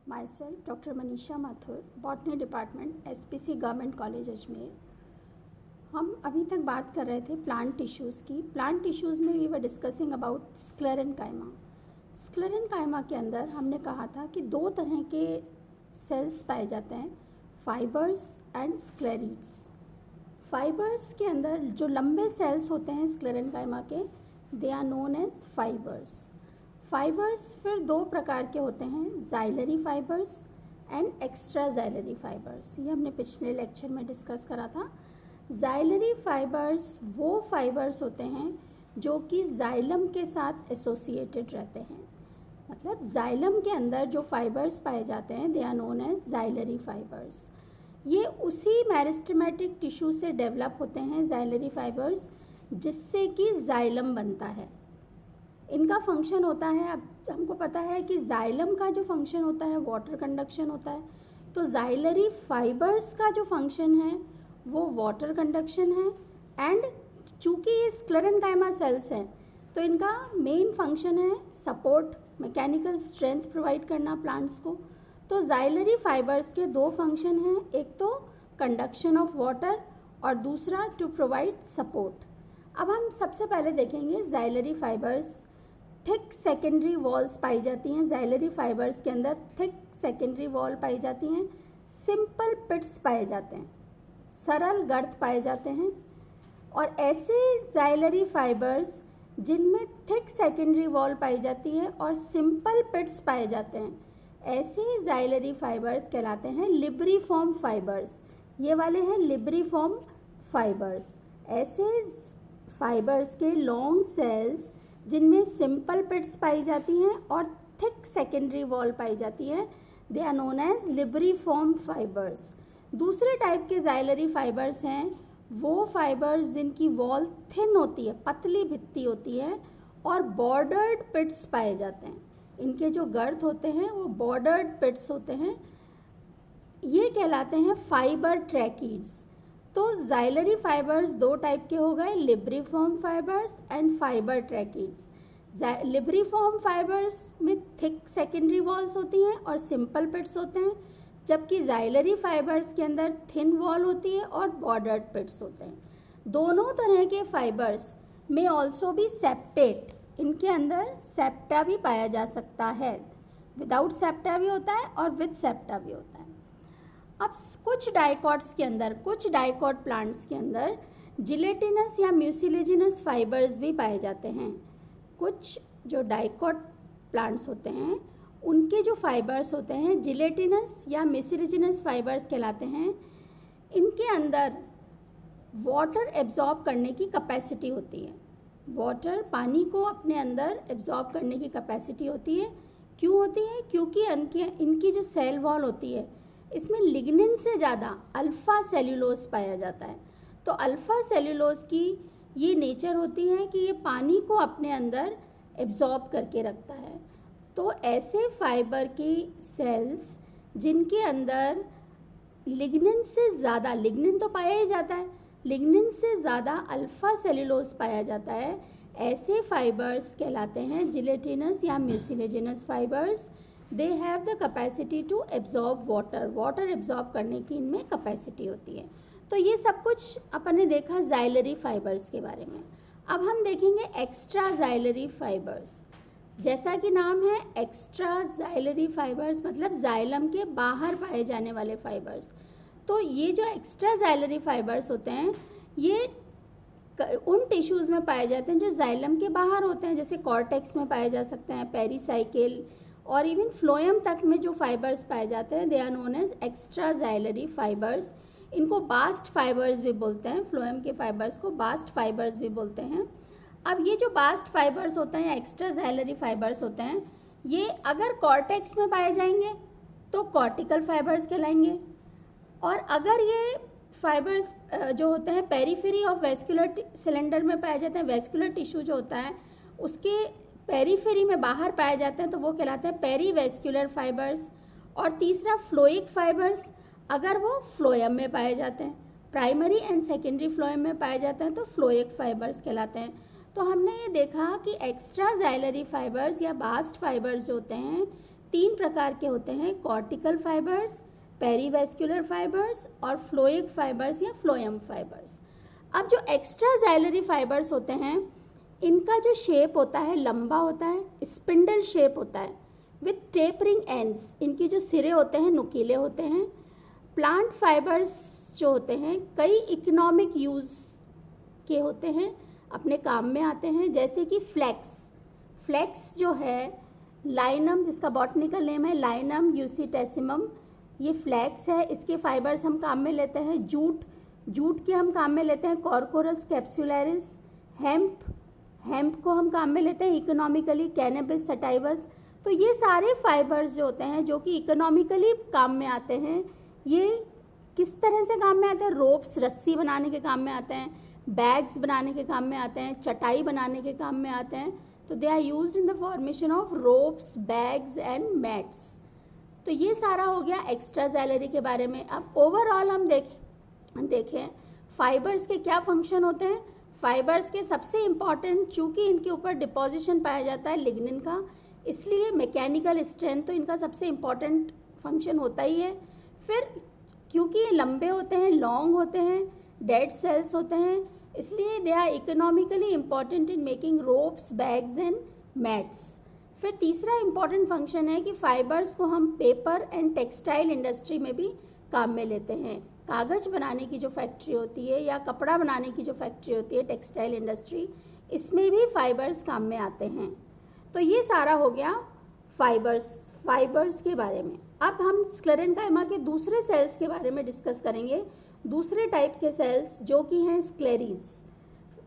माई self doctor Manisha Mathur, botany department, SPC government college Ajmer. हम अभी तक बात कर रहे थे प्लांट टिश्यूज़ की। प्लांट टिश्यूज़ में we were discussing about sclerenchyma. Sclerenchyma के अंदर हमने कहा था कि दो तरह के सेल्स पाए जाते हैं, फाइबर्स एंड स्क्लेरीड्स। फाइबर्स के अंदर जो लंबे सेल्स होते हैं स्क्लेरेन्काइमा के, they are known as fibres. Fibres फिर दो प्रकार के होते हैं, xylary fibres and extra xylary fibres. ये हमने पिछले लेक्चर में डिस्कस करा था। जाइलरी फाइबर्स वो फाइबर्स होते हैं जो कि जाइलम के साथ एसोसिएटेड रहते हैं, मतलब जाइलम के अंदर जो फाइबर्स पाए जाते हैं they are known as xylary fibres. ये उसी मेरिस्टेमेटिक टिश्यू से डेवलप होते हैं जाइलरी फाइबर्स, जिससे कि जाइलम बनता है। इनका फंक्शन होता है, अब हमको पता है कि जाइलम का जो फंक्शन होता है वाटर कंडक्शन होता है, तो जाइलरी फाइबर्स का जो फंक्शन है वो वाटर कंडक्शन है। एंड चूँकि ये स्क्लेरेन्काइमा सेल्स हैं तो इनका मेन फंक्शन है सपोर्ट, मैकेनिकल स्ट्रेंथ प्रोवाइड करना प्लांट्स को। तो जाइलरी फाइबर्स के दो फंक्शन हैं, एक तो कंडक्शन ऑफ वाटर और दूसरा टू प्रोवाइड सपोर्ट। अब हम सबसे पहले देखेंगे xylary fibres. Thick secondary walls पाई जाती हैं जाइलरी फाइबर्स के अंदर, थिक सेकेंडरी वॉल पाई जाती हैं, सिंपल पिट्स पाए जाते हैं, सरल गर्त पाए जाते हैं। और ऐसे जाइलरी फाइबर्स जिनमें थिक सेकेंडरी वॉल पाई जाती है और सिंपल पिट्स पाए जाते हैं, ऐसे जाइलरी फाइबर्स कहलाते हैं लिब्रीफॉर्म फाइबर्स। ये वाले हैं लिब्रीफॉर्म फाइबर्स। ऐसे फाइबर्स के लॉन्ग सेल्स जिनमें सिंपल पिट्स पाई जाती हैं और थिक सेकेंडरी वॉल पाई जाती है, they are known as libriform fibres. दूसरे टाइप के जाइलरी फाइबर्स हैं वो फाइबर्स जिनकी वॉल थिन होती है, पतली भित्ती होती है और बॉर्डर्ड पिट्स पाए जाते हैं। इनके जो गर्त होते हैं वो बॉर्डर्ड पिट्स होते हैं, ये कहलाते हैं फाइबर ट्रैकीड्स। तो जाइलरी फाइबर्स दो टाइप के हो गए, libriform fibres and fibre tracheids. Libriform fibres में थिक सेकेंडरी वॉल्स होती हैं और सिंपल पिट्स होते हैं, जबकि जाइलरी फाइबर्स के अंदर थिन वॉल होती है और बॉर्डर्ड पिट्स होते हैं। दोनों तरह के फाइबर्स में ऑल्सो भी सेप्टेट, इनके अंदर सेप्टा भी पाया जा सकता है, विदाउट सेप्टा भी होता है और विद सेप्टा भी होता है। अब कुछ डाइकॉट्स के अंदर, कुछ डाइकॉट प्लांट्स के अंदर जिलेटिनस या म्यूसिलेजिनस फाइबर्स भी पाए जाते हैं। कुछ जो डाइकॉट प्लांट्स होते हैं उनके जो फाइबर्स होते हैं जिलेटिनस या म्यूसिलेजिनस फाइबर्स कहलाते हैं। इनके अंदर वाटर एब्जॉर्ब करने की कैपेसिटी होती है, वाटर, पानी को अपने अंदर एब्जॉर्ब करने की कैपेसिटी होती है। क्यों होती है? क्योंकि इनकी जो सेल वॉल होती है इसमें लिग्निन से ज़्यादा अल्फ़ा सेल्यूलोज पाया जाता है। तो अल्फ़ा सेल्यूलोज की ये नेचर होती है कि ये पानी को अपने अंदर एब्जॉर्ब करके रखता है। तो ऐसे फाइबर की सेल्स जिनके अंदर लिग्निन से ज़्यादा, लिग्निन तो पाया ही जाता है, लिग्निन से ज़्यादा अल्फ़ा सेल्यूलोज पाया जाता है, ऐसे फाइबर्स कहलाते हैं जिलेटिनस या mucilaginous fibres. They have the capacity to absorb water, water absorb करने की इनमें कैपेसिटी होती है। तो ये सब कुछ अपन ने देखा जाइलरी फाइबर्स के बारे में। अब हम देखेंगे एक्स्ट्रा जाइलरी फाइबर्स। जैसा कि नाम है एक्स्ट्रा जाइलरी फाइबर्स, मतलब जाइलम के बाहर पाए जाने वाले फाइबर्स। तो ये जो एक्स्ट्रा जाइलरी फाइबर्स होते हैं ये उन टिश्यूज़ में पाए जाते हैं जो जाइलम के बाहर होते हैं, जैसे कॉर्टेक्स में पाए जा सकते हैं, पेरिसाइकिल और इवन फ्लोएम तक में जो फाइबर्स पाए जाते हैं they are known as extra xylary fibres. इनको बास्ट फाइबर्स भी बोलते हैं, फ्लोएम के फाइबर्स को बास्ट फाइबर्स भी बोलते हैं। अब ये जो बास्ट फाइबर्स होते हैं, एक्स्ट्रा जाइलरी फाइबर्स होते हैं, ये अगर कॉर्टेक्स में पाए जाएंगे तो कॉर्टिकल फाइबर्स कहलाएंगे, और अगर ये फाइबर्स जो होते हैं पेरीफेरी ऑफ वेस्कुलर सिलेंडर में पाए जाते हैं, वेस्कुलर टिश्यू जो होता है उसके पेरीफेरी में बाहर पाए जाते हैं तो वो कहलाते हैं पेरीवेस्कुलर फाइबर्स। और तीसरा फ्लोइक फाइबर्स, अगर वो फ्लोएम में पाए जाते हैं, प्राइमरी एंड सेकेंडरी फ्लोएम में पाए जाते हैं तो फ्लोइक फाइबर्स कहलाते हैं। तो हमने ये देखा कि एक्स्ट्रा जाइलरी फाइबर्स या बास्ट फाइबर्स जो होते हैं तीन प्रकार के होते हैं, कॉर्टिकल फाइबर्स, पेरीवेस्कुलर फाइबर्स और फ्लोइक फाइबर्स या फ्लोएम फाइबर्स। अब जो एक्स्ट्रा ज़ाइलरी फाइबर्स होते हैं, इनका जो शेप होता है लंबा होता है, स्पिंडल शेप होता है विथ टेपरिंग एंड्स। इनके जो सिरे होते हैं नुकीले होते हैं। प्लांट फाइबर्स जो होते हैं कई इकोनॉमिक यूज़ के होते हैं, अपने काम में आते हैं, जैसे कि फ्लेक्स जो है, लाइनम जिसका बॉटनिकल नेम है लाइनम यूसिटेसिमम, ये फ्लेक्स है, इसके फाइबर्स हम काम में लेते हैं। जूट के हम काम में लेते हैं कॉर्कोरस कैप्सुलरिस। हेम्प को हम काम में लेते हैं इकोनॉमिकली कैनबिस सटाइवस। तो ये सारे फाइबर्स जो होते हैं जो कि इकोनॉमिकली काम में आते हैं, ये किस तरह से काम में आते हैं? रोप्स, रस्सी बनाने के काम में आते हैं, बैग्स बनाने के काम में आते हैं, चटाई बनाने के काम में आते हैं। तो they are used in the formation of ropes, bags and mats. तो ये सारा हो गया एक्स्ट्रा ज़ाइलरी के बारे में। अब ओवरऑल हम देखें फाइबर्स के क्या फंक्शन होते हैं। फाइबर्स के सबसे इम्पॉर्टेंट, चूँकि इनके ऊपर डिपोजिशन पाया जाता है लिग्निन का, इसलिए मैकेनिकल स्ट्रेंथ तो इनका सबसे इम्पॉर्टेंट फंक्शन होता ही है। फिर क्योंकि ये लंबे होते हैं, लॉन्ग होते हैं, डेड सेल्स होते हैं, इसलिए they are economically important in making ropes, bags and mats. फिर तीसरा इम्पॉर्टेंट फंक्शन है कि फाइबर्स को हम पेपर एंड टेक्सटाइल इंडस्ट्री में भी काम में लेते हैं। कागज़ बनाने की जो फैक्ट्री होती है या कपड़ा बनाने की जो फैक्ट्री होती है, टेक्सटाइल इंडस्ट्री, इसमें भी फाइबर्स काम में आते हैं। तो ये सारा हो गया फाइबर्स के बारे में। अब हम स्क्लेरेन्काइमा के दूसरे सेल्स के बारे में डिस्कस करेंगे। दूसरे टाइप के सेल्स जो कि हैं स्क्लेरीड्स।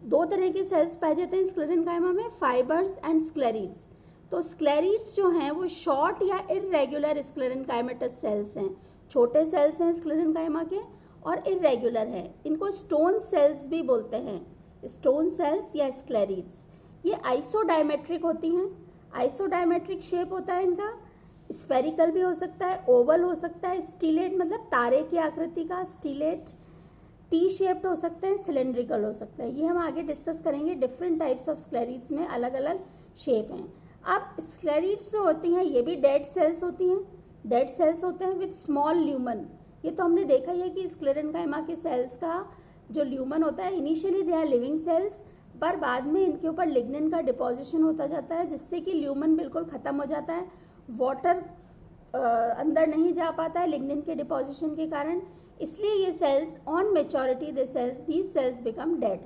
दो तरह के सेल्स पाए जाते हैं स्क्लेरेन्काइमा में, फाइबर्स एंड स्क्लेरीड्स। तो स्क्लेरीड्स जो हैं वो शॉर्ट या इर्रेगुलर स्क्लेरेन्काइमेटस सेल्स हैं, छोटे सेल्स हैं स्क्लेरेन्काइमा के और इर्रेगुलर हैं। इनको स्टोन सेल्स भी बोलते हैं, स्टोन सेल्स या स्क्लेरीड्स। ये आइसोडायमेट्रिक होती हैं, आइसोडायमेट्रिक शेप होता है इनका, स्फेरिकल भी हो सकता है, ओवल हो सकता है, स्टीलेट मतलब तारे की आकृति का स्टीलेट, टी शेप्ड हो सकते हैं, सिलेंड्रिकल हो सकता है। ये हम आगे डिस्कस करेंगे। डिफरेंट टाइप्स ऑफ स्क्लेरीड्स में अलग अलग शेप हैं। अब स्क्लेरीड्स जो होती हैं ये भी डेड सेल्स होती हैं, डेड सेल्स होते हैं विथ स्मॉल ल्यूमन। ये तो हमने देखा ही है कि स्क्लेरेन्काइमा के सेल्स का जो ल्यूमन होता है, initially they are living cells, पर बाद में इनके ऊपर लिग्निन का डिपोजिशन होता जाता है, जिससे कि ल्यूमन बिल्कुल ख़त्म हो जाता है, वाटर अंदर नहीं जा पाता है लिग्निन के डिपोजिशन के कारण। इसलिए ये cells on maturity these cells become dead.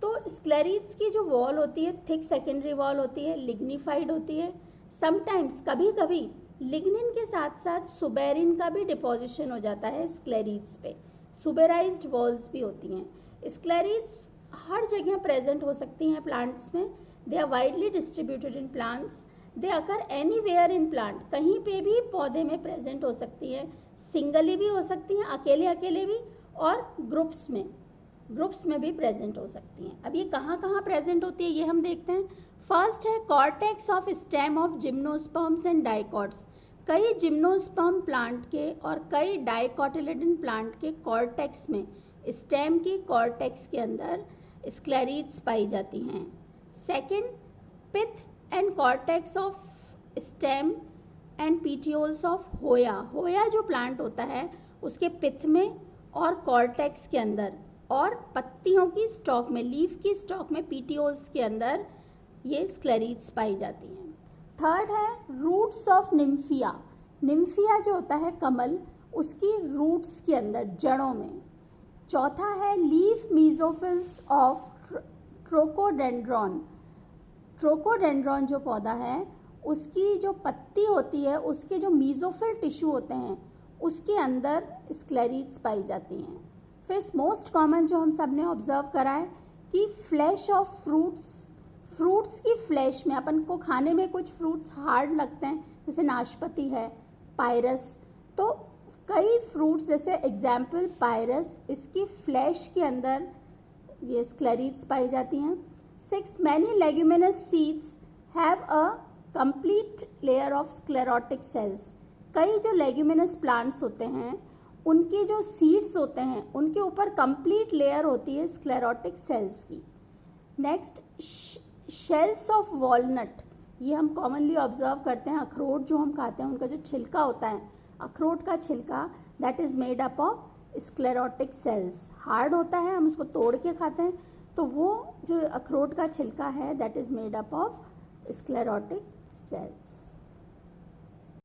तो स्क्लेरीड्स की जो वॉल होती है थिक सेकेंडरी वॉल होती है, लिग्निफाइड होती है। समटाइम्स कभी कभी लिग्निन के साथ साथ सुबेरिन का भी डिपोजिशन हो जाता है स्क्लेरीड्स पे, सुबेराइज्ड वॉल्स भी होती हैं। स्क्लेरीड्स हर जगह प्रेजेंट हो सकती हैं प्लांट्स में। They are widely distributed in plants, they occur anywhere in plant, कहीं पे भी पौधे में प्रेजेंट हो सकती हैं, सिंगली भी हो सकती हैं, अकेले अकेले भी, और ग्रुप्स में भी प्रेजेंट हो सकती हैं। अब ये कहाँ कहाँ प्रेजेंट होती है ये हम देखते हैं। फर्स्ट है cortex of stem of gymnosperms and dicots. कई जिम्नोस्पर्म प्लांट के और कई डाइकोटिलेडन प्लांट के कॉर्टेक्स में, स्टेम की कॉर्टेक्स के अंदर स्क्लेरीड्स पाई जाती हैं। Second, pith and cortex of stem and petioles of Hoya. Hoya जो प्लांट होता है उसके पिथ में और कॉर्टेक्स के अंदर, और पत्तियों की स्टॉक में, लीफ की स्टॉक में, पीटियोल्स के अंदर ये स्क्लेरीड्स पाई जाती हैं। थर्ड है रूट्स ऑफ निम्फिया। निम्फिया जो होता है कमल, उसकी रूट्स के अंदर, जड़ों में। चौथा है लीफ मीजोफिल्स ऑफ ट्रोकोडेंड्रॉन। ट्रोकोडेंड्रॉन जो पौधा है उसकी जो पत्ती होती है, उसके जो मीजोफिल टिश्यू होते हैं उसके अंदर स्क्लेरीड्स पाई जाती हैं। फिर मोस्ट कॉमन जो हम सब ने ऑब्जर्व करा है कि फ्लैश ऑफ फ्रूट्स की फ्लैश में, अपन को खाने में कुछ फ्रूट्स हार्ड लगते हैं, जैसे नाशपाती है, पायरस, तो कई फ्रूट्स जैसे एग्जाम्पल पायरस, इसकी फ्लैश के अंदर ये स्क्लेरीड्स पाई जाती हैं। Sixth, many leguminous seeds have a complete layer of sclerotic cells. कई जो लेग्यूमिनस प्लांट्स होते हैं उनके जो सीड्स होते हैं उनके ऊपर कंप्लीट लेयर होती है स्क्लेरोटिक सेल्स की। Next, shells of walnut. ये हम कॉमनली ऑब्जर्व करते हैं। अखरोट जो हम खाते हैं उनका जो छिलका होता है, अखरोट का छिलका, that is made up of sclerotic cells. Hard होता है, हम उसको तोड़ के खाते हैं, तो वो जो अखरोट का छिलका है that is made up of sclerotic sales.